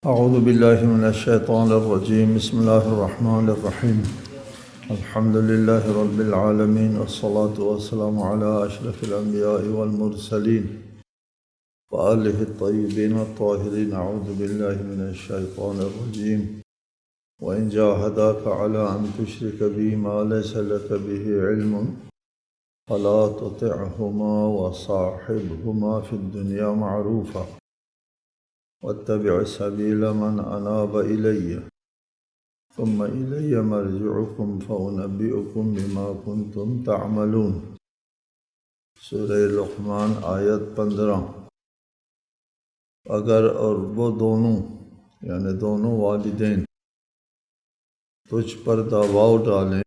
اعوذ باللہ من الشیطان الرجیم بسم اللہ الرحمن الرحیم الحمد للہ رب العالمین والصلاة والسلام علی اشرف الانبیاء والمرسلین وآلہ الطیبین الطاہرین اعوذ باللہ من الشیطان الرجیم وإن جاہداک علی ان تشرک بی ما لیس لک بہ علم فلا تطعہما وصاحبہما فی الدنیا معروفا واتبع سبیل من اناب الی ثم الی مرجعکم فانبئکم بما کنتم تعملون۔ سورہ لقمان آیت 15۔ اگر اور وہ دونوں یعنی دونوں والدین تجھ پر دباؤ ڈالیں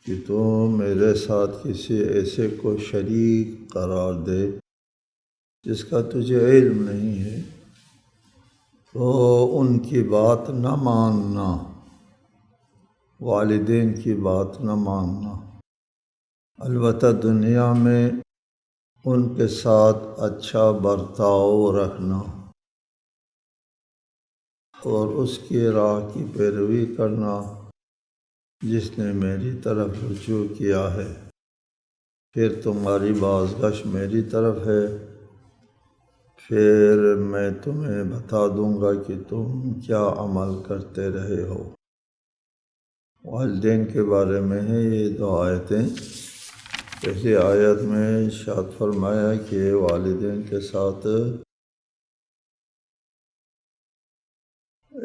کہ تو میرے ساتھ کسی ایسے کو شریک قرار دے جس کا تجھے علم نہیں ہے تو ان کی بات نہ ماننا، والدین کی بات نہ ماننا، البتہ دنیا میں ان کے ساتھ اچھا برتاؤ رکھنا اور اس کی راہ کی پیروی کرنا جس نے میری طرف رجوع کیا ہے، پھر تمہاری بازگشت میری طرف ہے، پھر میں تمہیں بتا دوں گا کہ تم کیا عمل کرتے رہے ہو۔ والدین کے بارے میں ہیں یہ دو آیتیں۔ پہلی آیت میں ارشاد فرمایا کہ والدین کے ساتھ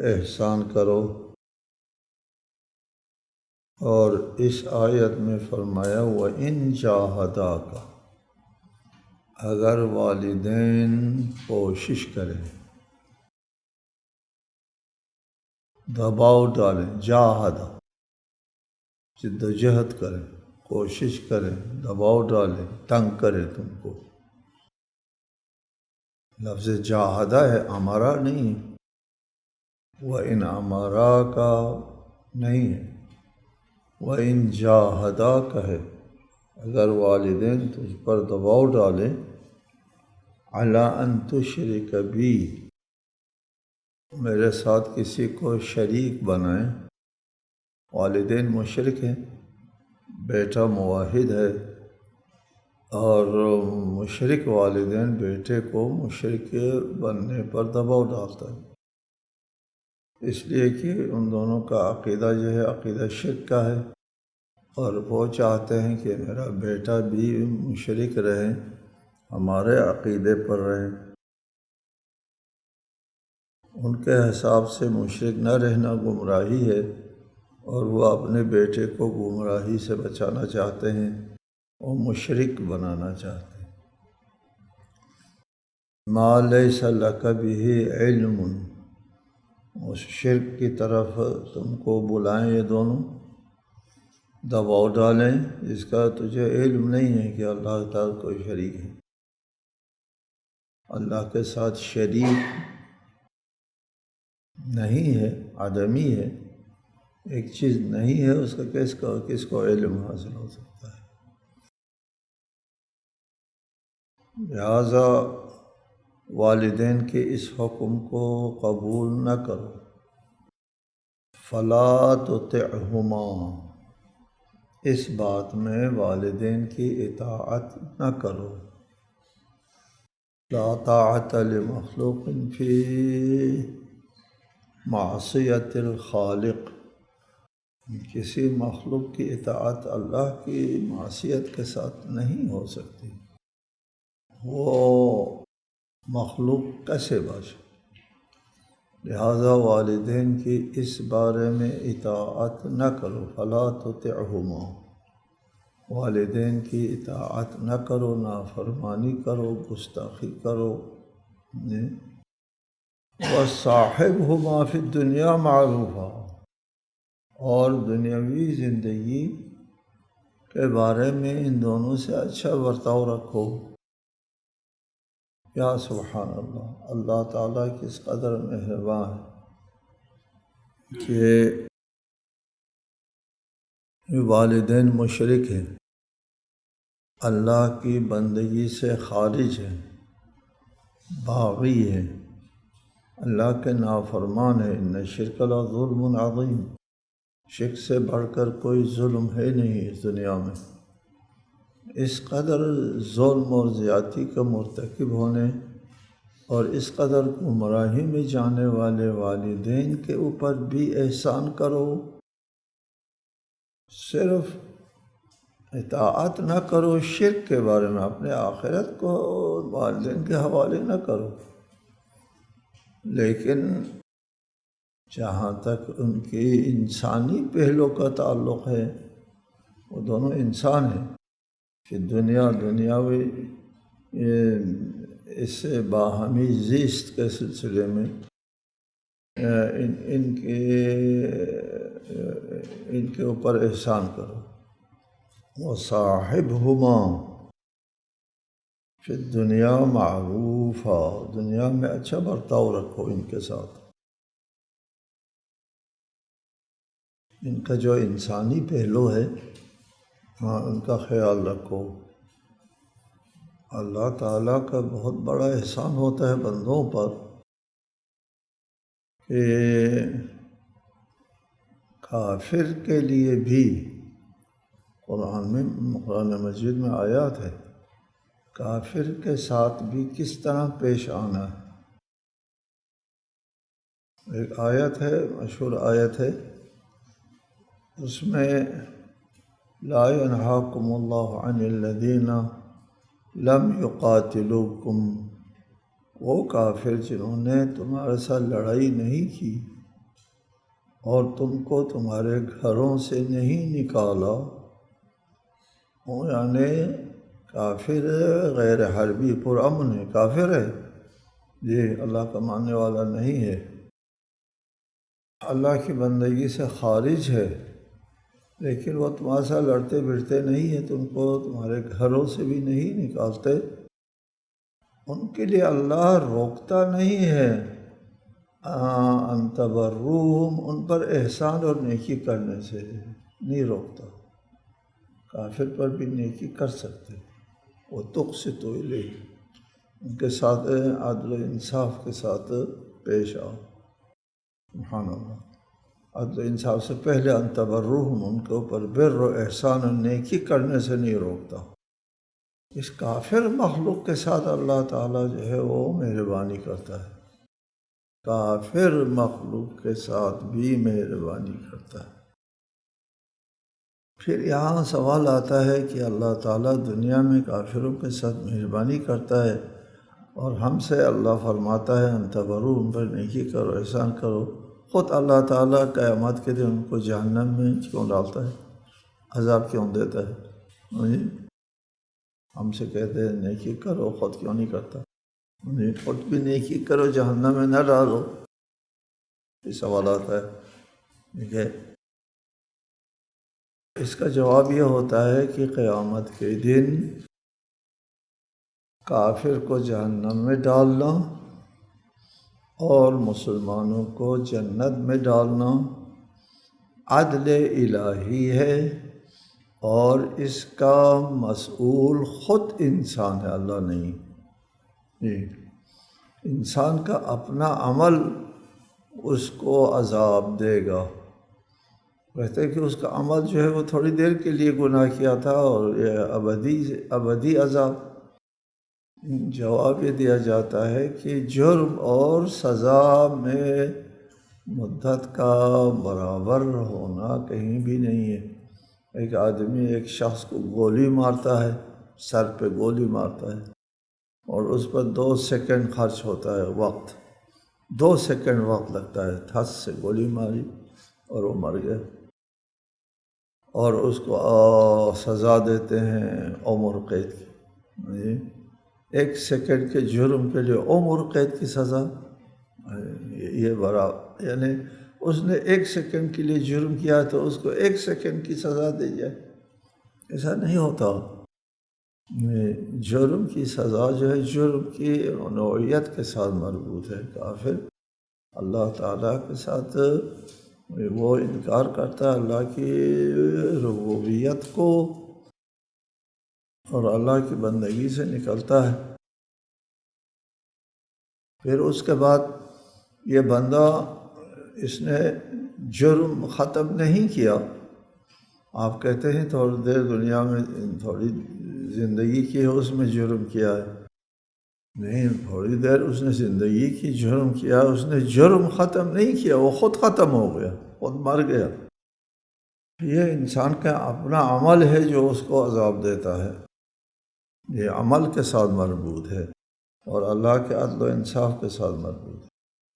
احسان کرو، اور اس آیت میں فرمایا وَإِن جَاهَدَاكَ، اگر والدین کوشش کریں، دباؤ ڈالیں، جاہد جد و جہد کریں، کوشش کریں، دباؤ ڈالیں، تنگ کریں تم کو۔ لفظ جاہدہ ہے، امرا نہیں، وَإِنْ أَمَرَاكَ نہیں ہے، وَإِنْ جَاهَدَاكَ ہے۔ اگر والدین تجھ پر دباؤ ڈالیں عَلَىٰ أَن تُشْرِكَ بِي، میرے ساتھ کسی کو شریک بنائیں، والدین مشرک ہیں، بیٹا موحد ہے، اور مشرک والدین بیٹے کو مشرک بننے پر دباؤ ڈالتا ہے، اس لیے کہ ان دونوں کا عقیدہ جو ہے عقیدہ شرک کا ہے، اور وہ چاہتے ہیں کہ میرا بیٹا بھی مشرک رہے، ہمارے عقیدے پر رہے۔ ان کے حساب سے مشرک نہ رہنا گمراہی ہے، اور وہ اپنے بیٹے کو گمراہی سے بچانا چاہتے ہیں، وہ مشرک بنانا چاہتے ہیں۔ ما لیس لک بہ علم، اس شرک کی طرف تم کو بلائیں یہ دونوں، دباؤ ڈالیں جس کا تجھے علم نہیں ہے کہ اللہ تعالیٰ کوئی شریک ہے، اللہ کے ساتھ شریک نہیں ہے، عدمی ہے، ایک چیز نہیں ہے، اس کا کس کو علم حاصل ہو سکتا ہے؟ لہٰذا والدین کے اس حکم کو قبول نہ کرو، فلا تطعہما، اس بات میں والدین کی اطاعت نہ کرو۔ لا طاعت لمخلوق فی معصیت الخالق، کسی مخلوق کی اطاعت اللہ کی معصیت کے ساتھ نہیں ہو سکتی، وہ مخلوق کیسے باشه؟ لہذا والدین کی اس بارے میں اطاعت نہ کرو، فلا تطعہما، والدین کی اطاعت نہ کرو، نافرمانی کرو، گستاخی کرو۔ وصاحبہما فی الدنیا معروفا، اور دنیاوی زندگی کے بارے میں ان دونوں سے اچھا برتاؤ رکھو۔ یا سبحان اللہ، اللہ تعالیٰ کس قدر مہربان ہے کہ والدین مشرک ہیں، اللہ کی بندگی سے خارج ہیں، باغی ہیں، اللہ کے نافرمان ہے۔ ان الشرک لظلم عظیم، شرک سے بڑھ کر کوئی ظلم ہے نہیں اس دنیا میں۔ اس قدر ظلم اور زیادتی کا مرتکب ہونے اور اس قدر گمراہی میں جانے والے والدین کے اوپر بھی احسان کرو، صرف اطاعت نہ کرو شرک کے بارے میں، اپنے آخرت کو والدین کے حوالے نہ کرو، لیکن جہاں تک ان کی انسانی پہلو کا تعلق ہے، وہ دونوں انسان ہیں کہ دنیاوی اس سے باہمی زیست کے سلسلے میں ان کے اوپر احسان کرو۔ وصاحبہما فی الدنیا معروفا، دنیا میں اچھا برتاؤ رکھو ان کے ساتھ، ان کا جو انسانی پہلو ہے ان کا خیال رکھو۔ اللہ تعالیٰ کا بہت بڑا احسان ہوتا ہے بندوں پر کہ کافر کے لیے بھی قرآن مجید میں آیات ہے، کافر کے ساتھ بھی کس طرح پیش آنا ہے۔ ایک آیت ہے، مشہور آیت ہے، اس میں لا ینہاکم اللہ عن الذین لم یقاتلوکم، وہ کافر جنہوں نے تمہارے ساتھ لڑائی نہیں کی اور تم کو تمہارے گھروں سے نہیں نکالا، یعنی کافر غیر حربی پرامن ہے، کافر ہے یہ اللہ کا ماننے والا نہیں ہے، اللہ کی بندگی سے خارج ہے، لیکن وہ تمہارے ساتھ لڑتے بھڑتے نہیں ہیں، تم کو تمہارے گھروں سے بھی نہیں نکالتے، ان کے لیے اللہ روکتا نہیں ہے ان تبروہم، ان پر احسان اور نیکی کرنے سے نہیں روکتا، کافر پر بھی نیکی کر سکتے، وہ تقسطوا الیہ، ان کے ساتھ عدل و انصاف کے ساتھ پیش آؤ۔ سبحان اللہ، عدل و انصاف سے پہلے ان تبروہم، ان کے اوپر بر و احسان و نیکی کرنے سے نہیں روکتا۔ اس کافر مخلوق کے ساتھ اللہ تعالیٰ جو ہے وہ مہربانی کرتا ہے، کافر مخلوق کے ساتھ بھی مہربانی کرتا ہے۔ پھر یہاں سوال آتا ہے کہ اللہ تعالیٰ دنیا میں کافروں کے ساتھ مہربانی کرتا ہے اور ہم سے اللہ فرماتا ہے ان تبرو، ان پر نیکی کرو، احسان کرو، خود اللہ تعالیٰ قیامت کے دن ان کو جہنم میں کیوں ڈالتا ہے، عذاب کیوں دیتا ہے؟ ہم سے کہتے ہیں نیکی کرو، خود کیوں نہیں کرتا؟ خود بھی نیکی کرو، جہنم میں نہ ڈالو، یہ سوال آتا ہے، ٹھیک ہے۔ اس کا جواب یہ ہوتا ہے کہ قیامت کے دن کافر کو جہنم میں ڈالنا اور مسلمانوں کو جنت میں ڈالنا عدل الہی ہے، اور اس کا مسئول خود انسان ہے، اللہ نہیں۔ انسان کا اپنا عمل اس کو عذاب دے گا، کہتے ہیں کہ اس کا عمل جو ہے وہ تھوڑی دیر کے لیے گناہ کیا تھا اور یہ ابدی عذاب۔ جواب یہ دیا جاتا ہے کہ جرم اور سزا میں مدت کا برابر ہونا کہیں بھی نہیں ہے۔ ایک آدمی ایک شخص کو گولی مارتا ہے، سر پہ گولی مارتا ہے، اور اس پر 2 سیکنڈ خرچ ہوتا ہے، وقت 2 سیکنڈ وقت لگتا ہے، تھس سے گولی ماری اور وہ مر گیا، اور اس کو سزا دیتے ہیں عمر قید کی۔ 1 سیکنڈ کے جرم کے لیے عمر قید کی سزا، یہ بڑا، یعنی اس نے 1 سیکنڈ کے لیے جرم کیا تو اس کو 1 سیکنڈ کی سزا دی جائے، ایسا نہیں ہوتا۔ جرم کی سزا جو ہے جرم کی نوعیت کے ساتھ مربوط ہے۔ کافر اللہ تعالیٰ کے ساتھ وہ انکار کرتا ہے اللہ کی ربوبیت کو اور اللہ کی بندگی سے نکلتا ہے، پھر اس کے بعد یہ بندہ اس نے جرم ختم نہیں کیا. آپ کہتے ہیں تھوڑی دیر دنیا میں تھوڑی زندگی کی ہے، اس میں جرم کیا ہے. نہیں، تھوڑی دیر اس نے زندگی کی جرم کیا، اس نے جرم ختم نہیں کیا، وہ خود ختم ہو گیا، خود مر گیا. یہ انسان کا اپنا عمل ہے جو اس کو عذاب دیتا ہے، یہ عمل کے ساتھ مربوط ہے اور اللہ کے عدل و انصاف کے ساتھ مربوط ہے.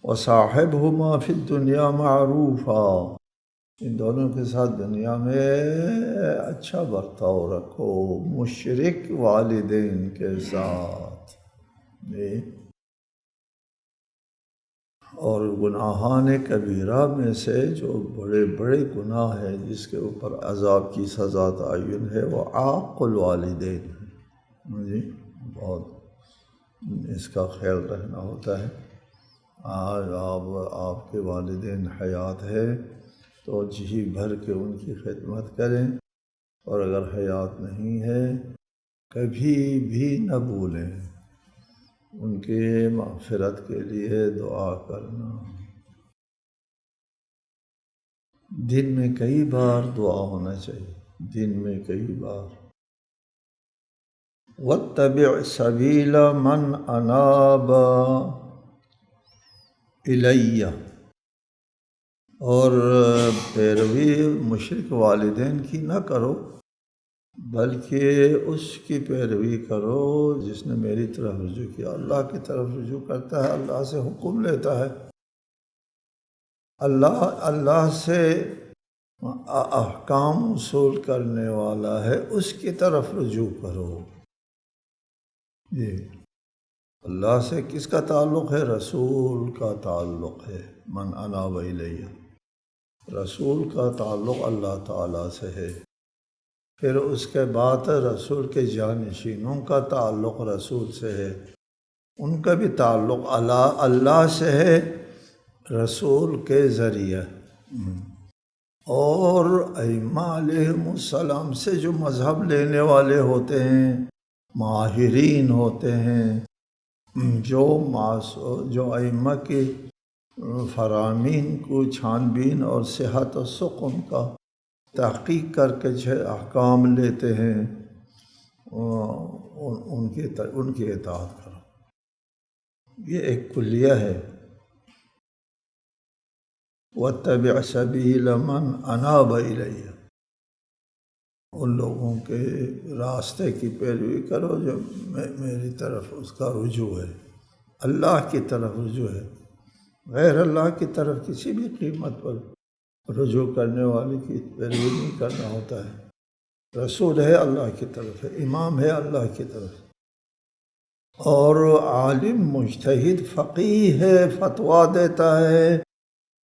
وَصَاحِبْهُمَا فِي الدُّنْيَا مَعْرُوفًا، ان دونوں کے ساتھ دنیا میں اچھا برتاؤ رکھو، مشرک والدین کے ساتھ. اور گناہان کبیرہ میں سے جو بڑے بڑے گناہ ہیں جس کے اوپر عذاب کی سزا تعین ہے، وہ عاق الوالدین ہے. جی بہت اس کا خیال رکھنا ہوتا ہے. آج آپ کے والدین حیات ہے تو جی بھر کے ان کی خدمت کریں، اور اگر حیات نہیں ہے کبھی بھی نہ بھولیں ان کے مغفرت کے لیے دعا کرنا. دن میں کئی بار دعا ہونا چاہیے، دن میں کئی بار. وَاتَّبِعْ سَبِيلَ مَنْ أَنَابَ إِلَيَّ، اور پیروی مشرک والدین کی نہ کرو بلکہ اس کی پیروی کرو جس نے میری طرف رجوع کیا. اللہ کی طرف رجوع کرتا ہے، اللہ سے حکم لیتا ہے، اللہ سے احکام وصول کرنے والا ہے، اس کی طرف رجوع کرو. جی اللہ سے کس کا تعلق ہے؟ رسول کا تعلق ہے. من اناب الیہ، رسول کا تعلق اللہ تعالیٰ سے ہے. پھر اس کے بعد رسول کے جانشینوں کا تعلق رسول سے ہے، ان کا بھی تعلق اللہ سے ہے رسول کے ذریعے. اور ائمہ علیہم السلام سے جو مذہب لینے والے ہوتے ہیں، ماہرین ہوتے ہیں، جو ائمہ کی فرامین کو چھان بین اور صحت و سقم کا تحقیق کر کے احکام لیتے ہیں، ان کی اطاعت کرو. یہ ایک کلیہ ہے. وَاتَّبِعْ سَبِيلَ مَنْ أَنَابَ إِلَيَّ، ان لوگوں کے راستے کی پیروی کرو جو میری طرف اس کا رجوع ہے، اللہ کی طرف رجوع ہے. غیر اللہ کی طرف کسی بھی قیمت پر رجوع کرنے والے کی پیروی نہیں کرنا ہوتا ہے. رسول ہے اللہ کی طرف ہے، امام ہے اللہ کی طرف، اور عالم مجتہد فقیہ ہے، فتویٰ دیتا ہے،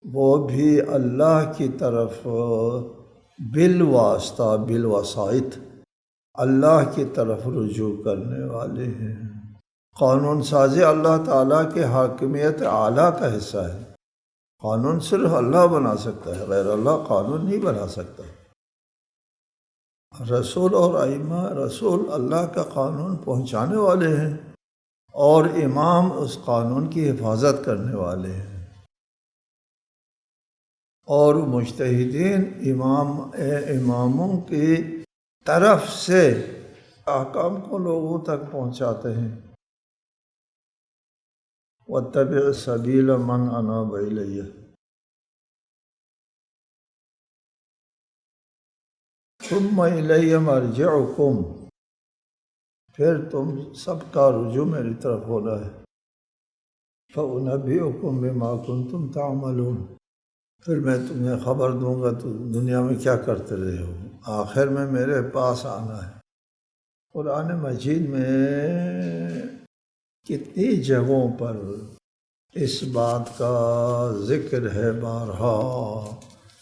وہ بھی اللہ کی طرف بالواسطہ بالوسائط اللہ کی طرف رجوع کرنے والے ہیں. قانون سازی اللہ تعالیٰ کے حاکمیت اعلیٰ کا حصہ ہے. قانون صرف اللہ بنا سکتا ہے، غیر اللہ قانون نہیں بنا سکتا. رسول اور ائمہ، رسول اللہ کا قانون پہنچانے والے ہیں اور امام اس قانون کی حفاظت کرنے والے ہیں. اور مجتہدین اماموں کی طرف سے احکام کو لوگوں تک پہنچاتے ہیں. وَاتَّبِعْ سَبِيلَ مَنْ أَنَابَ إِلَيَّ، ثُمَّ إِلَيَّ مَرْجِعُكُمْ، پھر تم سب کا رجوع میری طرف ہونا ہے. فَأُنَبِّئُكُمْ بِمَا كُنْتُمْ تَعْمَلُونَ، پھر میں تمہیں خبر دوں گا تو دنیا میں کیا کرتے رہے ہو، آخر میں میرے پاس آنا ہے. قرآن مجید میں کتنی جگہوں پر اس بات کا ذکر ہے بارہا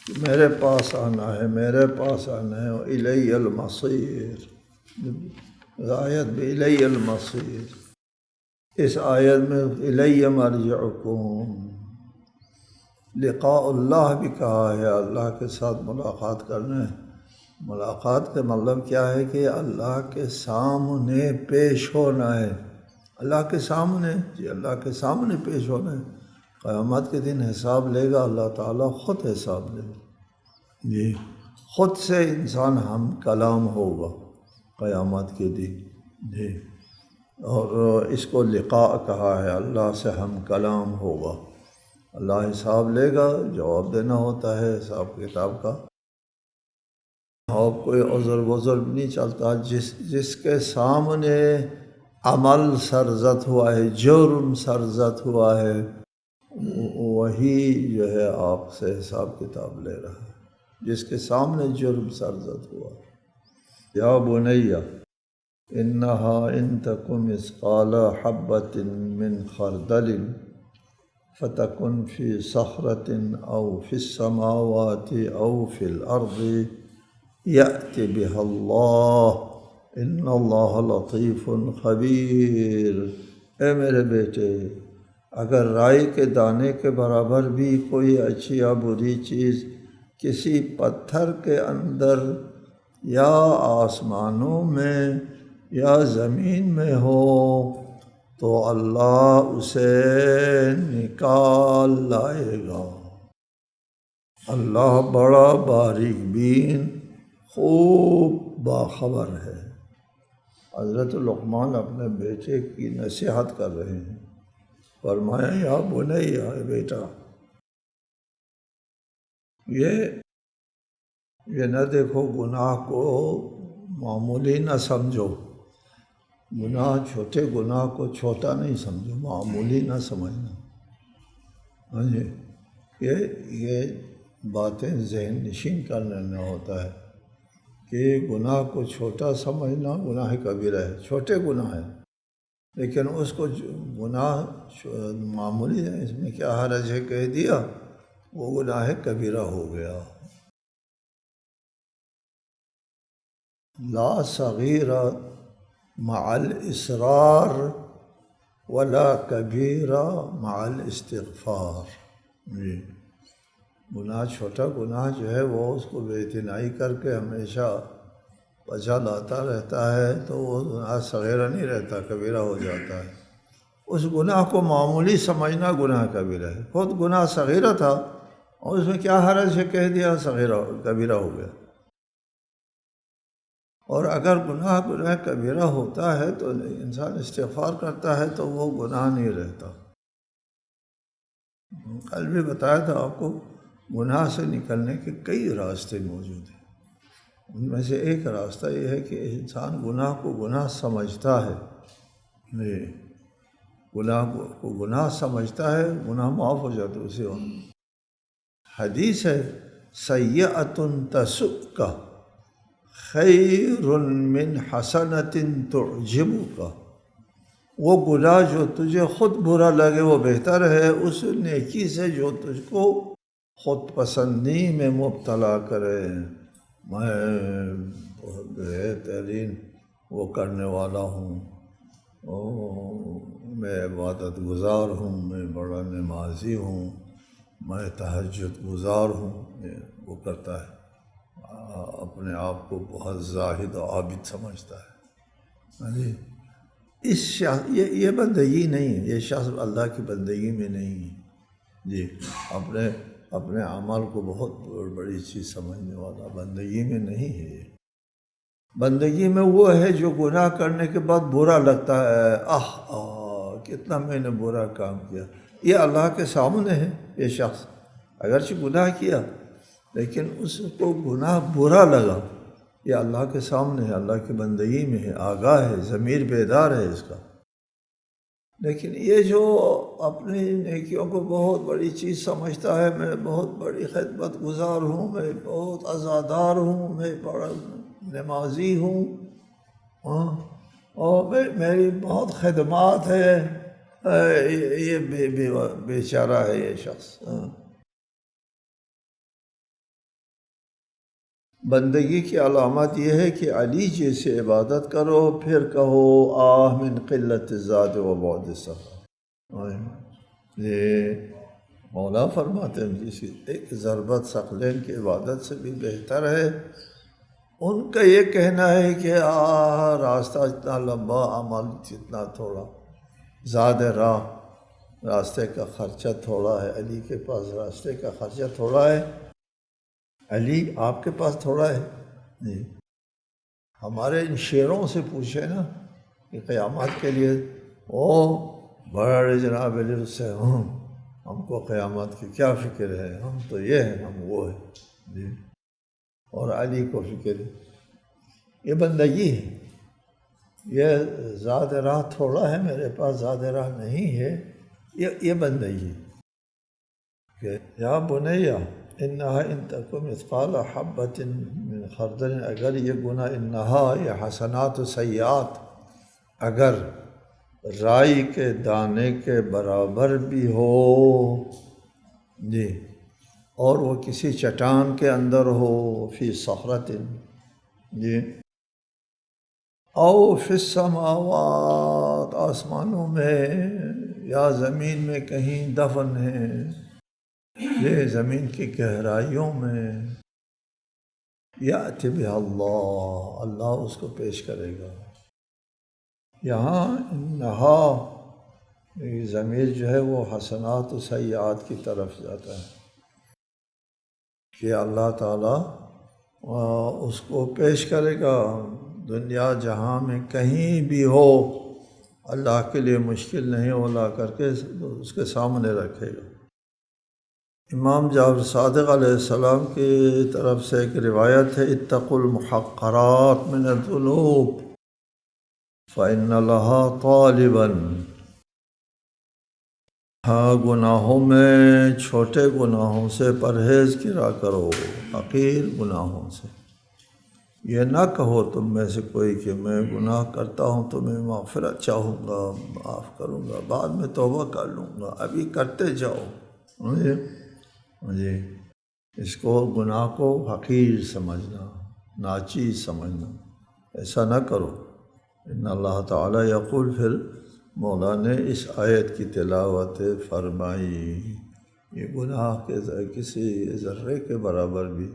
کہ میرے پاس آنا ہے، میرے پاس آنا ہے. الی المصیر، آیت میں الی المصیر، اس آیت میں الی مرجعکم، لقاء اللہ بھی کہا ہے، اللہ کے ساتھ ملاقات کرنا ہے. ملاقات کا مطلب کیا ہے کہ اللہ کے سامنے پیش ہونا ہے. اللہ کے سامنے، جی اللہ کے سامنے پیش ہونا ہے. قیامت کے دن حساب لے گا اللہ تعالیٰ، خود حساب لے گا جی، خود سے انسان ہم کلام ہوگا قیامت کے دن جی، اور اس کو لقاء کہا ہے، اللہ سے ہم کلام ہوگا، اللہ حساب لے گا، جواب دینا ہوتا ہے حساب کتاب کا، اور کوئی عذر وذر نہیں چلتا۔ جس کے سامنے عمل سرزد ہوا ہے، جرم سرزد ہوا ہے، وہی جو ہے آپ سے حساب کتاب لے رہا ہے، جس کے سامنے جرم سرزد ہوا۔ یا بنیہ انہا ان تک مثقال حبۃ من خردل فتکن فی صخرۃ او فی السماوات او فی الارض یأت بها اللہ ان اللہ لطیف خبیر۔ اے میرے بیٹے، اگر رائی کے دانے کے برابر بھی کوئی اچھی یا بری چیز کسی پتھر کے اندر یا آسمانوں میں یا زمین میں ہو تو اللہ اسے نکال لائے گا۔ اللہ بڑا باریک بین، خوب باخبر ہے۔ حضرت لقمان اپنے بیٹے کی نصیحت کر رہے ہیں، فرمایا یا بنیا، اے بیٹا، یہ نہ دیکھو گناہ کو معمولی نہ سمجھو، چھوٹے گناہ کو چھوٹا نہیں سمجھو، معمولی نہ سمجھنا۔ ہاں جی، یہ باتیں ذہن نشین کرنے میں ہوتا ہے کہ گناہ کو چھوٹا سمجھنا گناہ کبیرہ ہے، چھوٹے گناہ ہیں، لیکن اس کو گناہ معمولی ہے، اس میں کیا حرج ہے کہہ دیا، وہ گناہ کبیرہ ہو گیا۔ لا صغیر مع الاصرار ولا کبیر مع الاستغفار۔ جی، گناہ چھوٹا گناہ جو ہے وہ اس کو بے اعتنائی کر کے ہمیشہ پچھا لاتا رہتا ہے تو وہ گناہ صغیرہ نہیں رہتا، کبیرہ ہو جاتا ہے۔ اس گناہ کو معمولی سمجھنا گناہ کبیرہ ہے، خود گناہ صغیرہ تھا اور اس میں کیا حرج ہے کہہ دیا کبیرہ ہو گیا۔ اور اگر گناہ کبیرہ ہوتا ہے تو انسان استغفار کرتا ہے تو وہ گناہ نہیں رہتا۔ کل بھی بتایا تھا آپ کو، گناہ سے نکلنے کے کئی راستے موجود ہیں، ان میں سے ایک راستہ یہ ہے کہ انسان گناہ کو گناہ سمجھتا ہے، گناہ کو گناہ سمجھتا ہے، گناہ معاف ہو جاتا ہے اسے۔ حدیث ہے سیئۃ تسؤک خیر من حسنۃ تعجبک، وہ گناہ جو تجھے خود برا لگے وہ بہتر ہے اس نیکی سے جو تجھ کو خود پسندی میں مبتلا کرے۔ میں بہت بہترین وہ کرنے والا ہوں، میں عبادت گزار ہوں، میں بڑا نمازی ہوں، میں تہجد گزار ہوں، وہ کرتا ہے، اپنے آپ کو بہت زاہد و عابد سمجھتا ہے۔ جی، یہ بندگی نہیں ہے، یہ شخص اللہ کی بندگی میں نہیں ہے۔ جی، اپنے عمل کو بہت بڑی چیز سمجھنے والا بندگی میں نہیں ہے۔ یہ بندگی میں وہ ہے جو گناہ کرنے کے بعد برا لگتا ہے، کتنا میں نے برا کام کیا، یہ اللہ کے سامنے ہے۔ یہ شخص اگرچہ گناہ کیا لیکن اس کو گناہ برا لگا، یہ اللہ کے سامنے ہے، اللہ کی بندگی میں ہے، آگاہ ہے، ضمیر بیدار ہے اس کا۔ لیکن یہ جو اپنی نیکیوں کو بہت بڑی چیز سمجھتا ہے، میں بہت بڑی خدمت گزار ہوں، میں بہت عزادار ہوں، میں بڑا نمازی ہوں، اور میری بہت خدمات ہے، یہ بیچارہ ہے یہ شخص۔ بندگی کی علامت یہ ہے کہ علی جیسے عبادت کرو، پھر کہو آہ من قلت الزاد و بعد السفر۔ یہ مولا فرماتے ہیں جس ایک ضربت ثقلین کی عبادت سے بھی بہتر ہے۔ ان کا یہ کہنا ہے کہ راستہ اتنا لمبا، عمل اتنا تھوڑا، زاد راہ، راستے کا خرچہ تھوڑا ہے، علی کے پاس راستے کا خرچہ تھوڑا ہے، علی آپ کے پاس تھوڑا ہے۔ جی ہمارے ان شیروں سے پوچھے نا کہ قیامت کے لیے او بڑے جناب علی سے ہم کو قیامت کی کیا فکر ہے، ہم تو یہ ہیں، ہم وہ ہیں جی، اور علی کو فکر ہے۔ یہ بندگی ہے، یہ زاد راہ تھوڑا ہے، میرے پاس زاد راہ نہیں ہے، یہ بندگی ہے کہ یا بنیا انہا ان تک مثقال حبۃ من خردل، اگر یہ گناہ انہا یہ حسنات و سیئات اگر رائی کے دانے کے برابر بھی ہو جی، اور وہ کسی چٹان کے اندر ہو، فی صخرۃ جی، او فی السماوات آسمانوں میں یا زمین میں کہیں دفن ہے، یہ زمین کی گہرائیوں میں، یأتی بہا اللہ، اللہ اس کو پیش کرے گا۔ یہاں انہا ضمیر جو ہے وہ حسنات و سیئات کی طرف جاتا ہے کہ اللہ تعالیٰ اس کو پیش کرے گا، دنیا جہاں میں کہیں بھی ہو اللہ کے لیے مشکل نہیں، وہ لا کر کے اس کے سامنے رکھے گا۔ امام جعفر صادق علیہ السلام کی طرف سے ایک روایت ہے، اتقوا المحقرات من الذنوب فإن لها طالبا، ہاں گناہوں میں چھوٹے گناہوں سے پرہیز کیا کرو، حقیر گناہوں سے۔ یہ نہ کہو تم میں سے کوئی کہ میں گناہ کرتا ہوں تو میں مغفرت چاہوں گا، معاف کروں گا، بعد میں توبہ کر لوں گا، ابھی کرتے جاؤ جی۔ اس کو گناہ کو حقیر سمجھنا، ناچیز سمجھنا، ایسا نہ کرو۔ ان اللہ تعالیٰ یقول، پھر مولا نے اس آیت کی تلاوت فرمائی، یہ گناہ کے کسی ذرے کے برابر بھی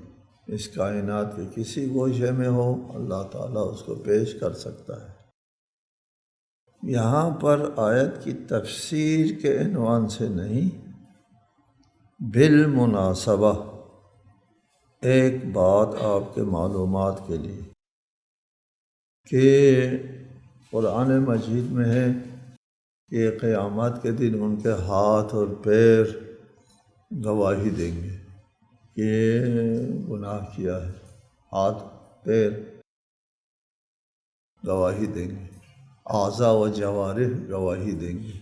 اس کائنات کے کسی گوشے میں ہو، اللہ تعالیٰ اس کو پیش کر سکتا ہے۔ یہاں پر آیت کی تفسیر کے عنوان سے نہیں، بالمناسبہ ایک بات آپ کے معلومات کے لیے کہ قرآن مجید میں ہے کہ قیامت کے دن ان کے ہاتھ اور پیر گواہی دیں گے کہ گناہ کیا ہے، ہاتھ پیر گواہی دیں گے، اعضاء و جوارح گواہی دیں گے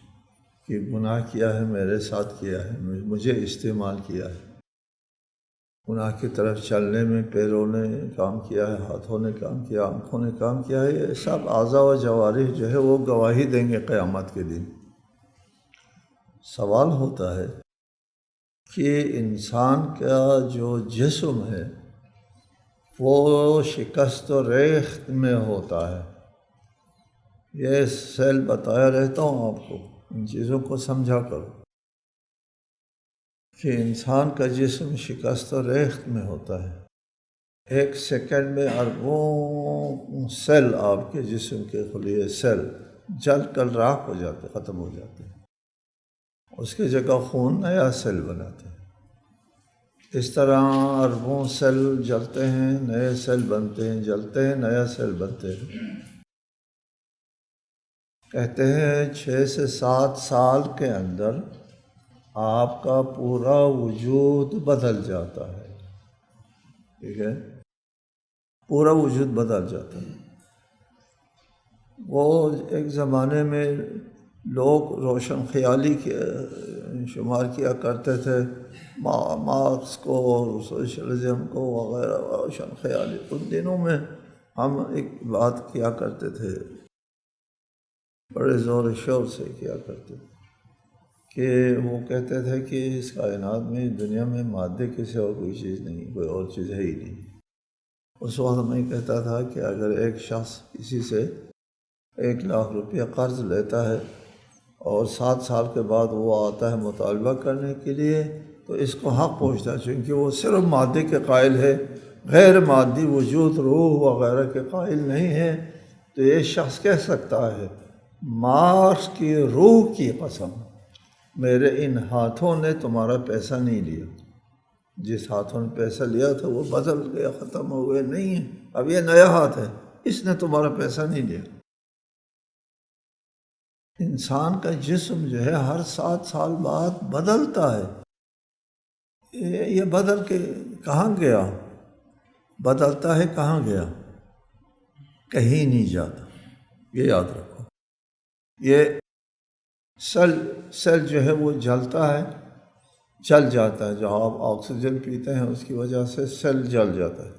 کہ گناہ کیا ہے، میرے ساتھ کیا ہے، مجھے استعمال کیا ہے، گناہ کی طرف چلنے میں پیروں نے کام کیا ہے، ہاتھوں نے کام کیا، آنکھوں نے کام کیا ہے، یہ سب اعضاء و جوارح جو ہے وہ گواہی دیں گے قیامت کے دن۔ سوال ہوتا ہے کہ انسان کا جو جسم ہے وہ شکست و ریخت میں ہوتا ہے، یہ سیل بتایا رہتا ہوں آپ کو، ان چیزوں کو سمجھا کرو کہ انسان کا جسم شکست و ریخت میں ہوتا ہے، ایک سیکنڈ میں اربوں سیل آپ کے جسم کے خلیے سیل جل کر راکھ ہو جاتے، ختم ہو جاتے ہیں، اس کی جگہ خون نیا سیل بناتے ہیں۔ اس طرح اربوں سیل جلتے ہیں، نئے سیل بنتے ہیں، جلتے ہیں، نیا سیل بنتے ہیں۔ کہتے ہیں 6 سے 7 سال کے اندر آپ کا پورا وجود بدل جاتا ہے، ٹھیک ہے، پورا وجود بدل جاتا ہے۔ وہ ایک زمانے میں لوگ روشن خیالی کے شمار کیا کرتے تھے، مارکس کو، سوشلزم کو وغیرہ، روشن خیالی۔ ان دنوں میں ہم ایک بات کیا کرتے تھے، بڑے زور و شور سے کیا کرتے تھے، کہ وہ کہتے تھے کہ اس کائنات میں، دنیا میں مادے کے سوا کوئی چیز نہیں، کوئی اور چیز ہے ہی نہیں۔ اس وقت میں کہتا تھا کہ اگر ایک شخص کسی سے 1 لاکھ روپیہ قرض لیتا ہے اور 7 سال کے بعد وہ آتا ہے مطالبہ کرنے کے لیے، تو اس کو حق پہنچتا ہے، چونکہ وہ صرف مادے کے قائل ہے، غیر مادی وجود، روح وغیرہ کے قائل نہیں ہے۔ تو یہ شخص کہہ سکتا ہے مارکس کی روح کی قسم میرے ان ہاتھوں نے تمہارا پیسہ نہیں لیا، جس ہاتھوں نے پیسہ لیا تھا وہ بدل گیا، ختم ہو گیا، نہیں ہے، اب یہ نیا ہاتھ ہے، اس نے تمہارا پیسہ نہیں لیا۔ انسان کا جسم جو ہے ہر 7 سال بعد بدلتا ہے، یہ بدل کے کہاں گیا؟ بدلتا ہے کہاں گیا؟ کہیں نہیں جاتا، یہ یاد رکھو۔ یہ سیل جو ہے وہ جلتا ہے، جل جاتا ہے، جو آپ آکسیجن پیتے ہیں اس کی وجہ سے سیل جل جاتا ہے،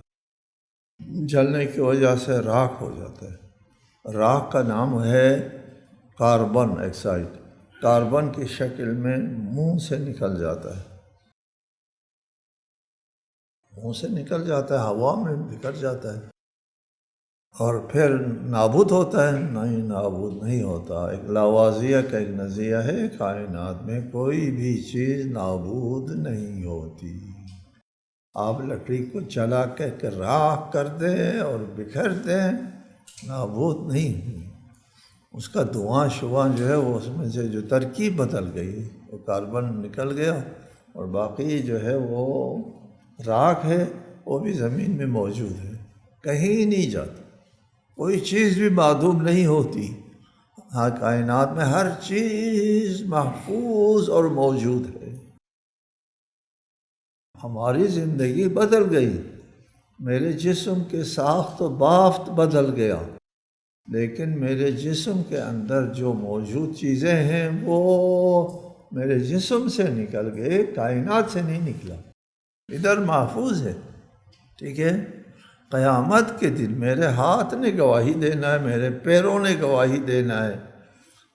جلنے کی وجہ سے راکھ ہو جاتا ہے۔ راکھ کا نام ہے کاربن آکسائڈ، کاربن کی شکل میں منہ سے نکل جاتا ہے، منہ سے نکل جاتا ہے، ہوا میں بکھر جاتا ہے، اور پھر نابود ہوتا ہے؟ نہیں، نابود نہیں ہوتا۔ ایک لاواضیہ کا ایک نظریہ ہے، کائنات میں کوئی بھی چیز نابود نہیں ہوتی۔ آپ لکڑی کو جلا کے راکھ کر دیں اور بکھر دیں، نابود نہیں ہوئی، اس کا دھواں شواں جو ہے وہ اس میں سے جو ترکیب بدل گئی، وہ کاربن نکل گیا، اور باقی جو ہے وہ راکھ ہے، وہ بھی زمین میں موجود ہے، کہیں نہیں جاتا، کوئی چیز بھی معدوم نہیں ہوتی۔ ہاں، کائنات میں ہر چیز محفوظ اور موجود ہے۔ ہماری زندگی بدل گئی، میرے جسم کے ساخت و بافت بدل گیا، لیکن میرے جسم کے اندر جو موجود چیزیں ہیں وہ میرے جسم سے نکل گئے، کائنات سے نہیں نکلا، ادھر محفوظ ہے، ٹھیک ہے؟ قیامت کے دن میرے ہاتھ نے گواہی دینا ہے، میرے پیروں نے گواہی دینا ہے،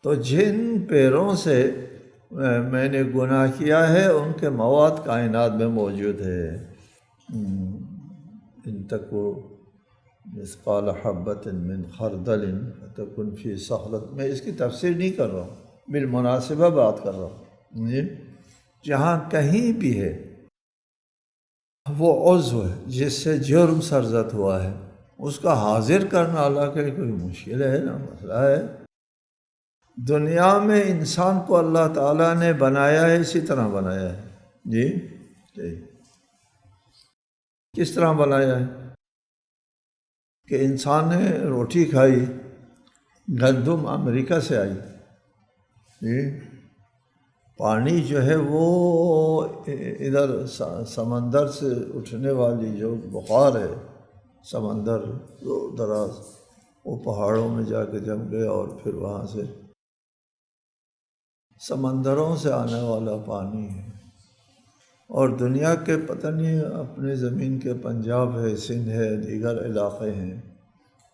تو جن پیروں سے میں نے گناہ کیا ہے ان کے مواد کائنات میں موجود ہے۔ ان تکو مثقال حبۃ من خردل فتکن فی صخرۃ، میں اس کی تفسیر نہیں کر رہا ہوں، بالمناسبہ بات کر رہا ہوں جی۔ جہاں کہیں بھی ہے وہ عضو ہے جس سے جرم سرزد ہوا ہے، اس کا حاضر کرنا اللہ کے لیے کوئی مشکل ہے نا، مسئلہ ہے۔ دنیا میں انسان کو اللہ تعالیٰ نے بنایا ہے، اسی طرح بنایا ہے جی، کس طرح بنایا ہے کہ انسان نے روٹی کھائی، گندم امریکہ سے آئی جی، پانی جو ہے وہ ادھر سمندر سے اٹھنے والی جو بخار ہے، سمندر دور دراز وہ پہاڑوں میں جا کے جم گیا، اور پھر وہاں سے سمندروں سے آنے والا پانی ہے، اور دنیا کے پتہ نہیں اپنے زمین کے پنجاب ہے، سندھ ہے، دیگر علاقے ہیں،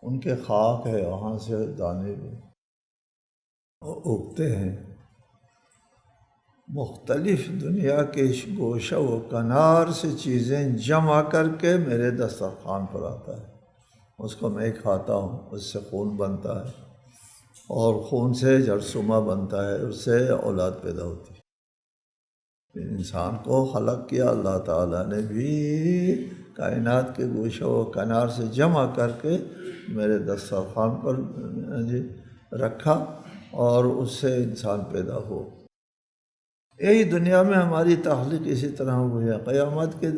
ان کے خاک ہے، وہاں سے دانے اگتے ہیں، مختلف دنیا کے گوشہ و کنار سے چیزیں جمع کر کے میرے دسترخوان پر آتا ہے، اس کو میں کھاتا ہوں، اس سے خون بنتا ہے، اور خون سے جرثومہ بنتا ہے، اس سے اولاد پیدا ہوتی ہے۔ انسان کو خلق کیا اللہ تعالیٰ نے بھی کائنات کے گوشہ و کنار سے جمع کر کے میرے دسترخوان پر رکھا، اور اس سے انسان پیدا ہو۔ یہی دنیا میں ہماری تخلیق اسی طرح ہوئی ہے۔ قیامت کے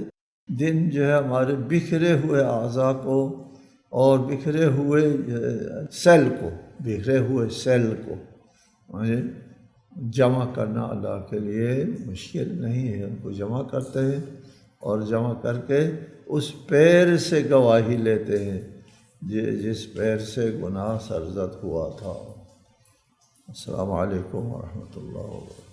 دن جو ہے ہمارے بکھرے ہوئے اعضاء کو اور بکھرے ہوئے سیل کو جمع کرنا اللہ کے لیے مشکل نہیں ہے، ان کو جمع کرتے ہیں، اور جمع کر کے اس پیر سے گواہی لیتے ہیں جس پیر سے گناہ سرزد ہوا تھا۔ السلام علیکم ورحمۃ اللہ وبرکاتہ۔